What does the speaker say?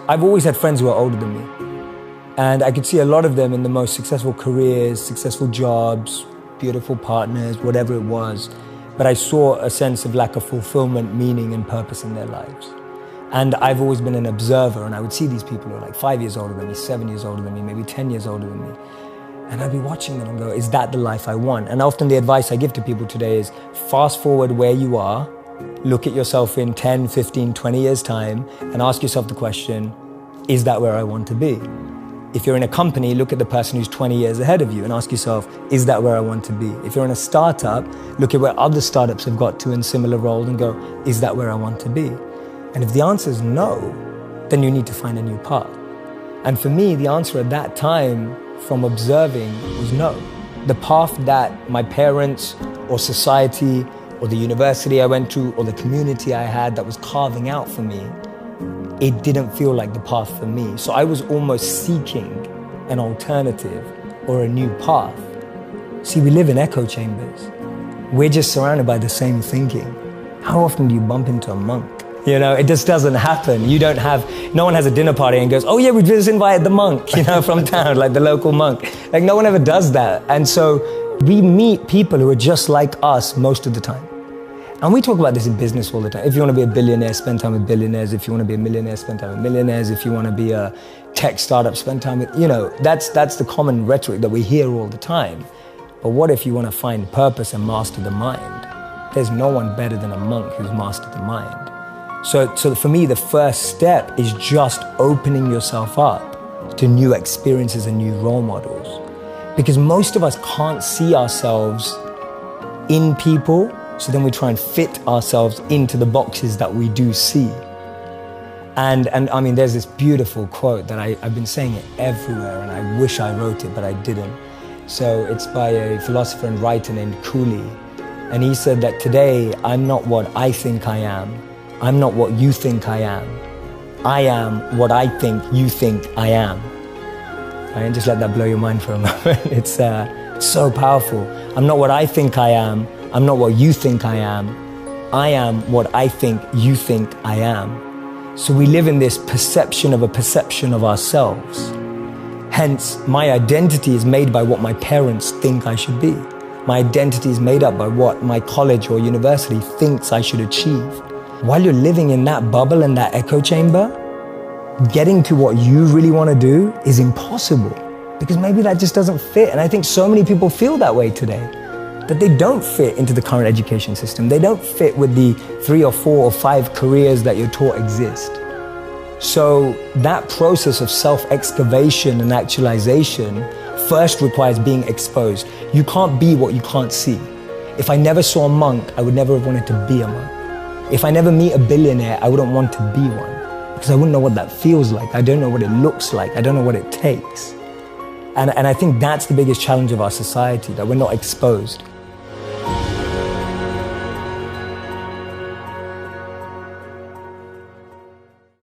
I've always had friends who are older than me. And I could see a lot of them in the most successful careers, successful jobs, beautiful partners, whatever it was. But I saw a sense of lack of fulfillment, meaning, and purpose in their lives. And I've always been an observer, and I would see these people who are like 5 years older than me, 7 years older than me, maybe 10 years older than me. And I'd be watching them and go, is that the life I want? And often the advice I give to people today is fast forward where you are, look at yourself in 10, 15, 20 years time, and ask yourself the question, is that where I want to be? If you're in a company, look at the person who's 20 years ahead of you and ask yourself, is that where I want to be? If you're in a startup, look at where other startups have got to in similar roles and go, is that where I want to be? And if the answer is no, then you need to find a new path. And for me, the answer at that time from observing was no. The path that my parents or society or the university I went to or the community I had that was carving out for me, it didn't feel like the path for me. So I was almost seeking an alternative or a new path. See, we live in echo chambers. We're just surrounded by the same thinking. How often do you bump into a monk? You know, it just doesn't happen. No one has a dinner party and goes, oh yeah, we just invited the monk, from town, like the local monk. Like no one ever does that. And so we meet people who are just like us most of the time. And we talk about this in business all the time. If you want to be a billionaire, spend time with billionaires. If you want to be a millionaire, spend time with millionaires. If you want to be a tech startup, spend time with, that's the common rhetoric that we hear all the time. But what if you want to find purpose and master the mind? There's no one better than a monk who's mastered the mind. So for me, the first step is just opening yourself up to new experiences and new role models. Because most of us can't see ourselves in people, so then we try and fit ourselves into the boxes that we do see. And I mean, there's this beautiful quote that I've been saying it everywhere, and I wish I wrote it, but I didn't. So it's by a philosopher and writer named Cooley. And he said that today, I'm not what I think I am. I'm not what you think I am. I am what I think you think I am. And just let that blow your mind for a moment. It's so powerful. I'm not what I think I am. I'm not what you think I am. I am what I think you think I am. So we live in this perception of a perception of ourselves. Hence, my identity is made by what my parents think I should be. My identity is made up by what my college or university thinks I should achieve. While you're living in that bubble and that echo chamber, getting to what you really want to do is impossible because maybe that just doesn't fit. And I think so many people feel that way today, that they don't fit into the current education system. They don't fit with the 3 or 4 or 5 careers that you're taught exist. So that process of self-excavation and actualization first requires being exposed. You can't be what you can't see. If I never saw a monk, I would never have wanted to be a monk. If I never meet a billionaire, I wouldn't want to be one because I wouldn't know what that feels like. I don't know what it looks like. I don't know what it takes. And I think that's the biggest challenge of our society, that we're not exposed.